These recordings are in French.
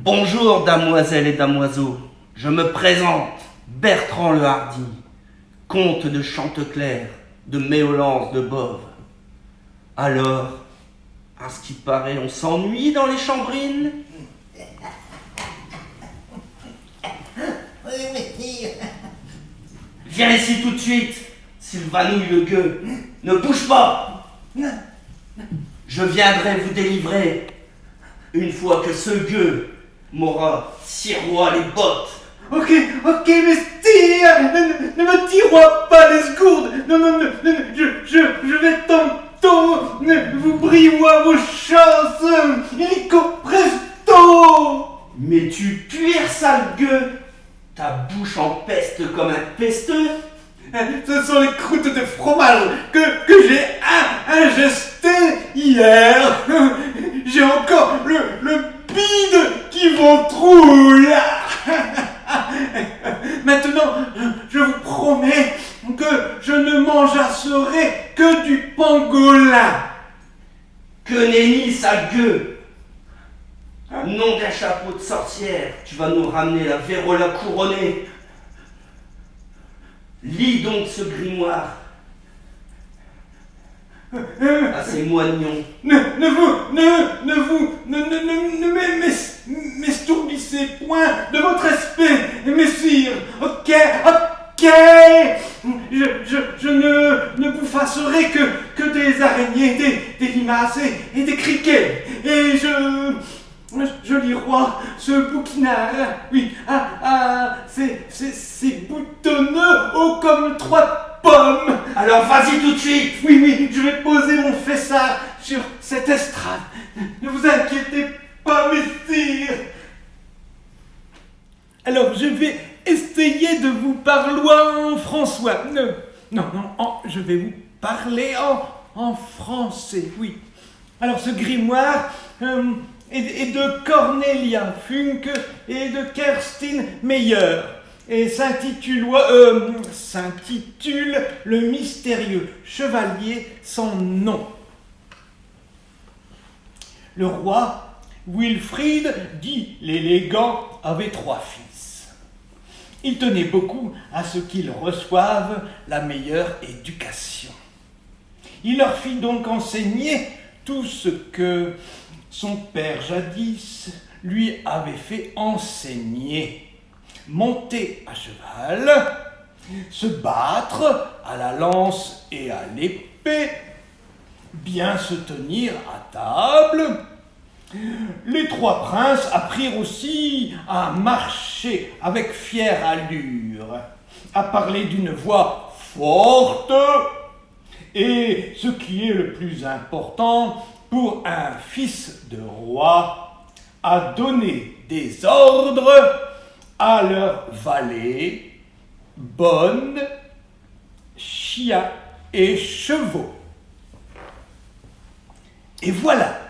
Bonjour, damoiselles et damoiseaux. Je me présente, Bertrand le Hardi, comte de Chanteclair, de Méolance de Bove. Alors, à ce qui paraît, on s'ennuie dans les chambrines? Oui, messire. Viens ici tout de suite, Sylvanouille le gueux. Ne bouge pas. Je viendrai vous délivrer une fois que ce gueux m'aura ciroie les bottes. Ok, messire, ne me tiroie pas les gourdes. Non, je vais tantôt vous briois vos chances. Illico presto. Mais tu cuire, sale gueux. Ta bouche empeste comme un pesteux. Ce sont les croûtes de fromage que j'ai ingestées hier. J'ai encore le bide qui ventrouille. Maintenant, je vous promets que je ne mangeasserai que du pangolin. Que nenni, sale gueux. Nom d'un chapeau de sorcière, tu vas nous ramener la vérola couronnée. Lis donc ce grimoire à ces moignons. Ne m'estourbissez point de votre respect, messire. Ok. Je ne vous fasserai que des araignées, des limaces et des criquets. Et joli roi, ce bouquinard, oui, c'est boutonneux, haut comme 3 pommes. Alors vas-y tout de suite. Oui, je vais poser mon fessard sur cette estrade. Ne vous inquiétez pas, messire. Alors, je vais essayer de vous parler en François. Non, je vais vous parler en français, oui. Alors, ce grimoire est de Cornelia Funk et de Kerstin Meyer et s'intitule Le mystérieux chevalier sans nom. Le roi Wilfrid, dit l'élégant, avait 3 fils. Il tenait beaucoup à ce qu'ils reçoivent la meilleure éducation. Il leur fit donc enseigner tout ce que son père jadis lui avait fait enseigner. Monter à cheval, se battre à la lance et à l'épée, bien se tenir à table. Les 3 princes apprirent aussi à marcher avec fière allure, à parler d'une voix forte et, ce qui est le plus important pour un fils de roi, à donner des ordres à leurs valets, bonnes, chiens et chevaux. Et voilà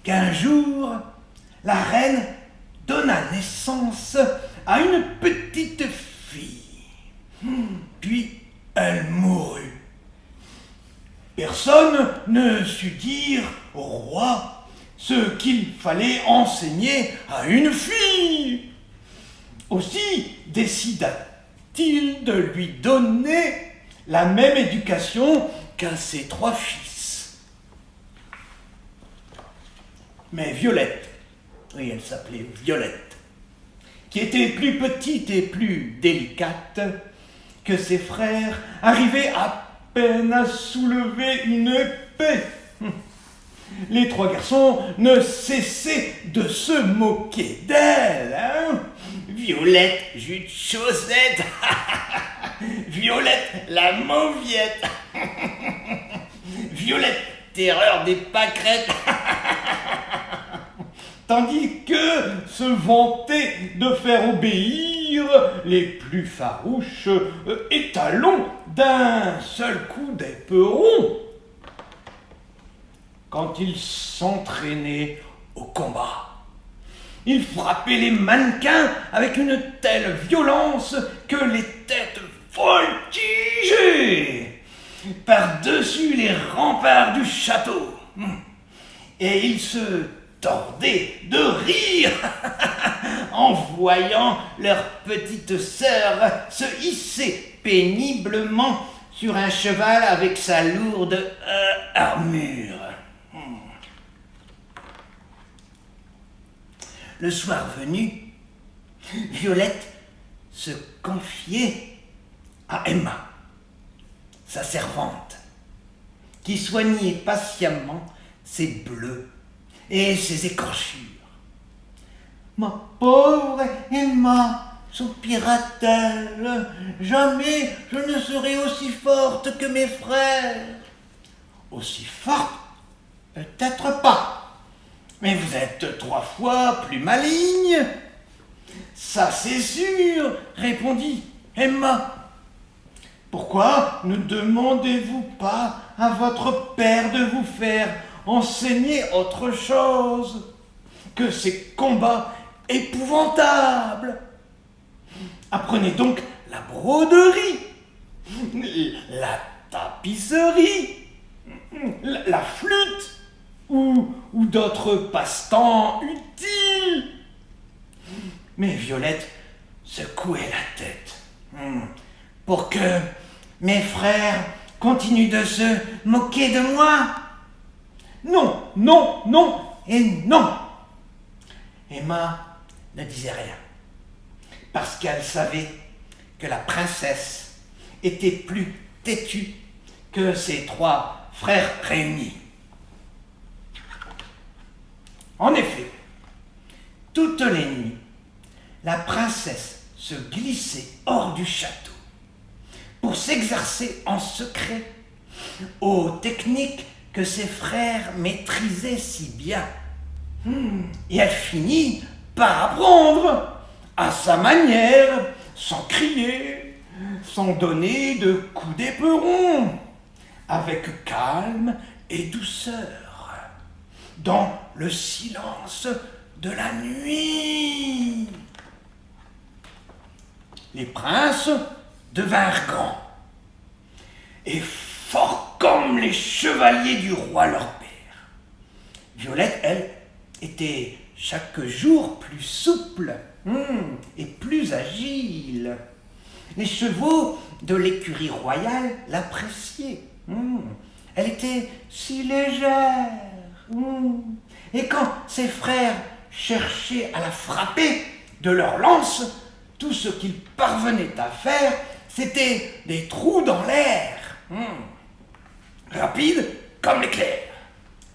qu'un jour, la reine donna naissance à une petite fille. Puis elle mourut. Personne ne sut dire au roi ce qu'il fallait enseigner à une fille. Aussi décida-t-il de lui donner la même éducation qu'à ses 3 fils. Mais Violette, oui, elle s'appelait Violette, qui était plus petite et plus délicate que ses frères, arrivait à peine à soulever une épée. Les 3 garçons ne cessaient de se moquer d'elle. Violette, jus de chaussette. Violette, la mauviette. Violette, terreur des pâquerettes. Tandis que se vantaient de faire obéir les plus farouches étalons d'un seul coup d'éperon. Quand ils s'entraînaient au combat, ils frappaient les mannequins avec une telle violence que les têtes voltigeaient par-dessus les remparts du château. Et ils se tordaient de rire en voyant leur petite sœur se hisser péniblement sur un cheval avec sa lourde armure. Le soir venu, Violette se confiait à Emma, sa servante, qui soignait patiemment ses bleus et ses écorchures. « Ma pauvre Emma, soupira-t-elle, jamais je ne serai aussi forte que mes frères. »« Aussi forte? Peut-être pas, mais vous êtes 3 fois plus maligne. »« Ça c'est sûr, répondit Emma. Pourquoi ne demandez-vous pas à votre père de vous faire enseigner autre chose que ces combats épouvantables? Apprenez donc la broderie, la tapisserie, la flûte ou d'autres passe-temps utiles. » Mais Violette secouait la tête. Pour que mes frères continuent de se moquer de moi? Non, non, non et non. Emma ne disait rien, parce qu'elle savait que la princesse était plus têtue que ses 3 frères réunis. En effet, toutes les nuits, la princesse se glissait hors du château pour s'exercer en secret aux techniques que ses frères maîtrisaient si bien. Et elle finit par apprendre à sa manière, sans crier, sans donner de coups d'éperon, avec calme et douceur, dans le silence de la nuit. Les princes devinrent grands et forts comme les chevaliers du roi leur père. Violette, elle, était chaque jour plus souple et plus agile. Les chevaux de l'écurie royale l'appréciaient. Elle était si légère. Et quand ses frères cherchaient à la frapper de leurs lances, tout ce qu'ils parvenaient à faire, c'était des trous dans l'air. Rapide comme l'éclair,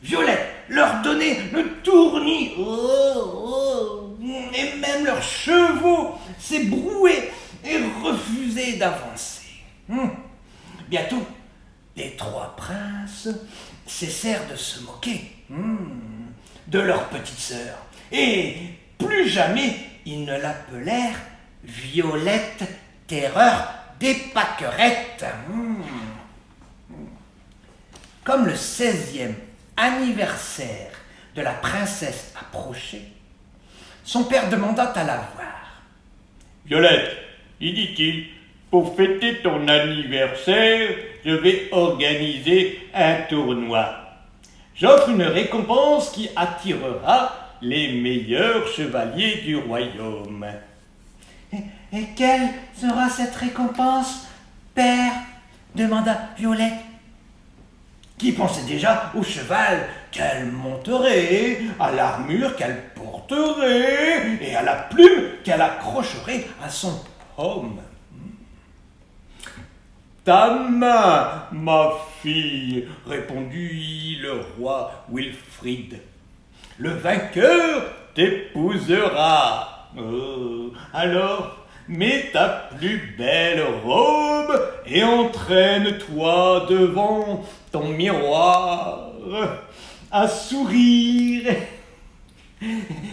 Violette leur donnait le tournis, et même leurs chevaux s'ébrouaient et refusaient d'avancer. Bientôt, les 3 princes cessèrent de se moquer de leur petite sœur, et plus jamais ils ne l'appelèrent Violette, terreur des pâquerettes. Comme le 16e anniversaire de la princesse approchait, son père demanda à la voir. « Violette, y dit-il, pour fêter ton anniversaire, je vais organiser un tournoi. J'offre une récompense qui attirera les meilleurs chevaliers du royaume. » Et quelle sera cette récompense, père? Demanda Violette, qui pensait déjà au cheval qu'elle monterait, à l'armure qu'elle porterait et à la plume qu'elle accrocherait à son paume. « Ta main, ma fille, répondit le roi Wilfrid. Le vainqueur t'épousera. Alors, mets ta plus belle robe et entraîne-toi devant ton miroir à sourire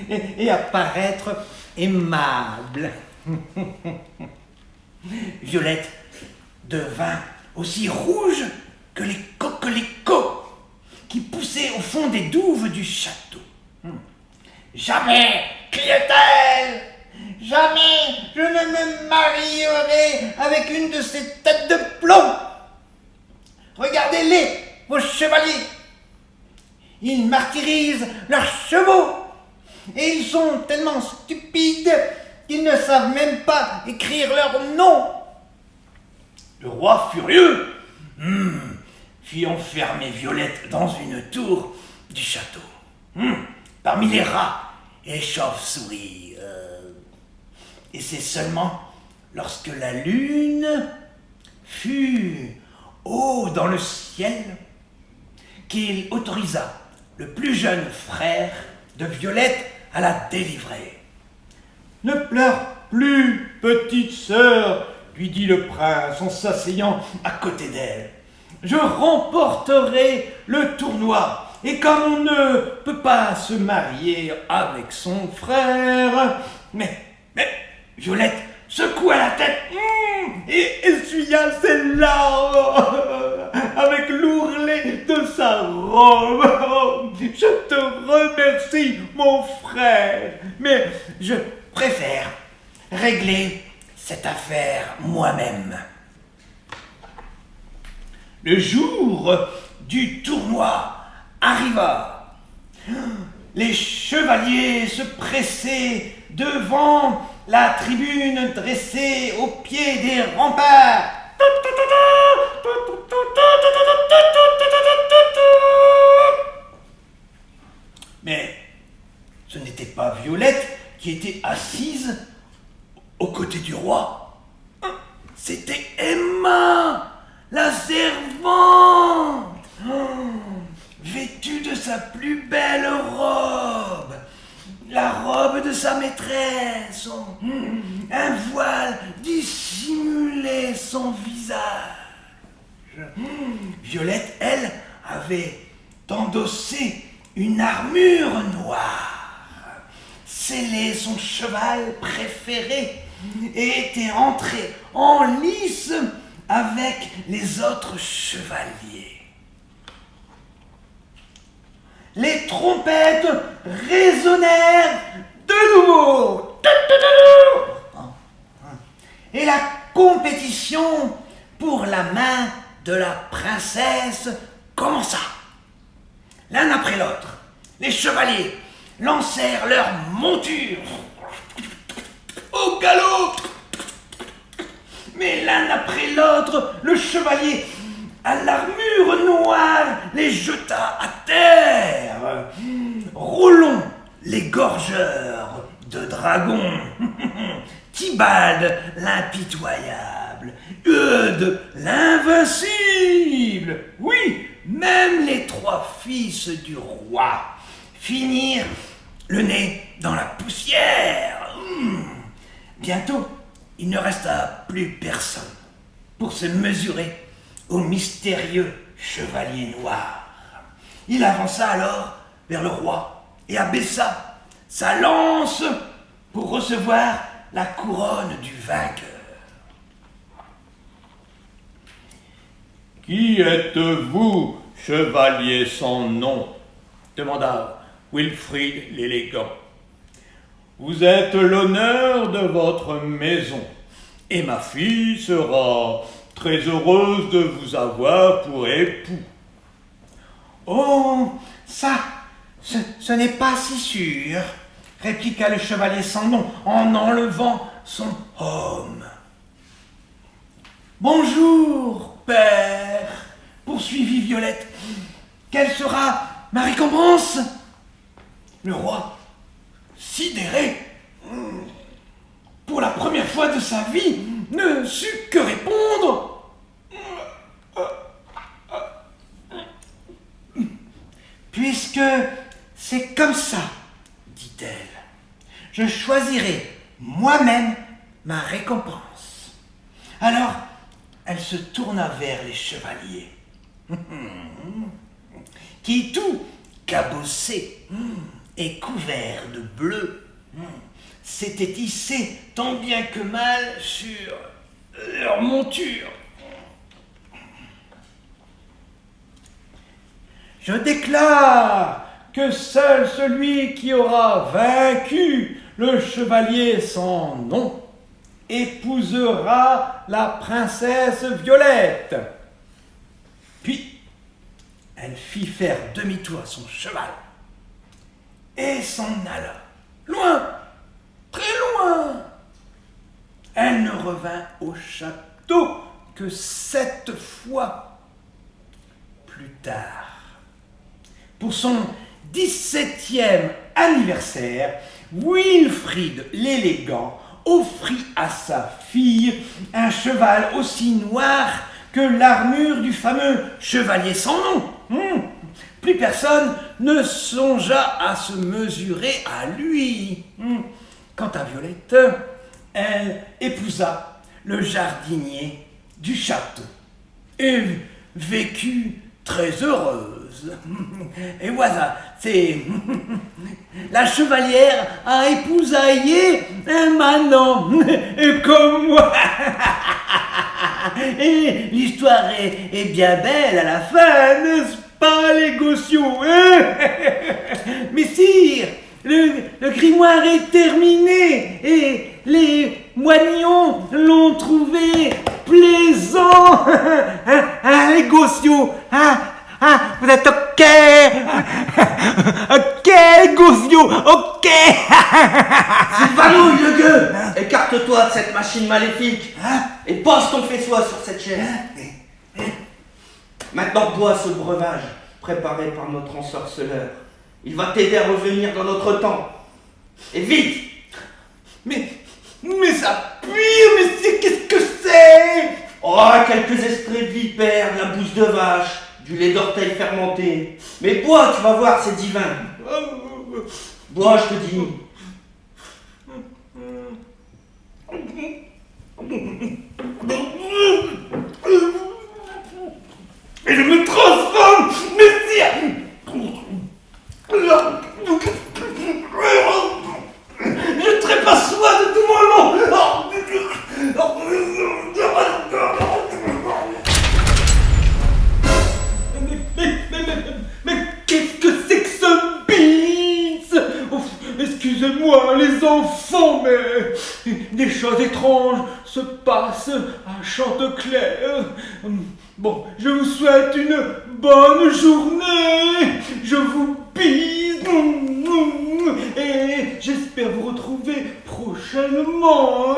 et à paraître aimable. » Violette devint aussi rouge que les coquelicots qui poussaient au fond des douves du château. « Jamais, criait-elle, jamais je ne me marierai avec une de ces têtes de plomb. Regardez-les, vos chevaliers. » ils martyrisent leurs chevaux. Et ils sont tellement stupides qu'ils ne savent même pas écrire leur nom. Le roi, furieux, fit enfermer Violette dans une tour du château, parmi les rats et les chauves-souris. Et c'est seulement lorsque la lune fut haut dans le ciel qu'il autorisa le plus jeune frère de Violette à la délivrer. « Ne pleure plus, petite sœur, lui dit le prince en s'asseyant à côté d'elle. Je remporterai le tournoi, et comme on ne peut pas se marier avec son frère, mais Violette secoua la tête et essuya ses larmes avec l'ourlet de sa robe. Je te remercie, mon frère, mais je préfère régler cette affaire moi-même. Le jour du tournoi arriva. Les chevaliers se pressaient devant la tribune dressée au pied des remparts. Mais ce n'était pas Violette qui était assise aux côtés du roi. C'était Emma, la servante, vêtue de sa plus belle robe, la robe de sa maîtresse. Un voile dissimulait son visage. Violette, elle, avait endossé une armure noire, scellé son cheval préféré et était entrée en lice avec les autres chevaliers. Les trompettes résonnèrent de nouveau. Et la compétition pour la main de la princesse commença. L'un après l'autre, les chevaliers lancèrent leurs montures au galop. Mais l'un après l'autre, le chevalier à l'armure noire les jeta à terre. Roulon, l'égorgeur de dragons, Tybalt, l'impitoyable, Eudes, l'invincible. Oui, même les 3 fils du roi finirent le nez dans la poussière. Bientôt, il ne resta plus personne pour se mesurer au mystérieux chevalier noir. Il avança alors vers le roi et abaissa sa lance pour recevoir la couronne du vainqueur. Qui êtes-vous, chevalier sans nom demanda Wilfrid l'élégant. Vous êtes l'honneur de votre maison, et ma fille sera très heureuse de vous avoir pour époux. Oh, ça, ce n'est pas si sûr, répliqua le chevalier sans nom en enlevant son homme. Bonjour, père, poursuivit Violette. Quelle sera ma récompense? Le roi, sidéré, pour la première fois de sa vie, ne sut que répondre. Puisque c'est comme ça, dit-elle, je choisirai moi-même ma récompense. Alors, elle se tourna vers les chevaliers, qui, tout cabossés et couverts de bleu, s'étaient hissés tant bien que mal sur leur monture. Je déclare que seul celui qui aura vaincu le chevalier sans nom épousera la princesse Violette. Puis, Elle fit faire demi-tour à son cheval et s'en alla. Loin, très loin. Elle ne revint au château que 7 fois plus tard. Pour son 17e anniversaire, Wilfrid l'élégant offrit à sa fille un cheval aussi noir que l'armure du fameux chevalier sans nom. Plus personne ne songea à se mesurer à lui. Quant à Violette, elle épousa le jardinier du château et vécut très heureuse. Et voilà, c'est la chevalière a épousaillé un manant comme moi. Et l'histoire est bien belle à la fin, n'est-ce pas, les gossions, hein? Mais sire, le grimoire est terminé et les moignons l'ont trouvé plaisant. Les gossions, vous êtes ok? Ok, Gosio, ok. Sylvanouille, le gueux! Écarte-toi de cette machine maléfique et pose ton faisceau sur cette chaise. Maintenant, bois ce breuvage préparé par notre ensorceleur. Il va t'aider à revenir dans notre temps. Et vite! Mais ça pue, mais qu'est-ce que c'est? Oh, quelques extraits de vipère, de la bouse de vache, du lait d'orteil fermenté. Mais bois, tu vas voir, c'est divin. Bois, je te dis. Et je me transforme, messire. Je trépasse soin de tout mon long. Mais qu'est-ce que c'est que ce bis? Excusez-moi les enfants, mais des choses étranges se passent à Chanteclair. Bon, je vous souhaite une bonne journée. Je vous bise et j'espère vous retrouver prochainement.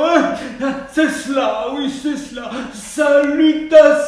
C'est cela, oui, c'est cela. Salutations.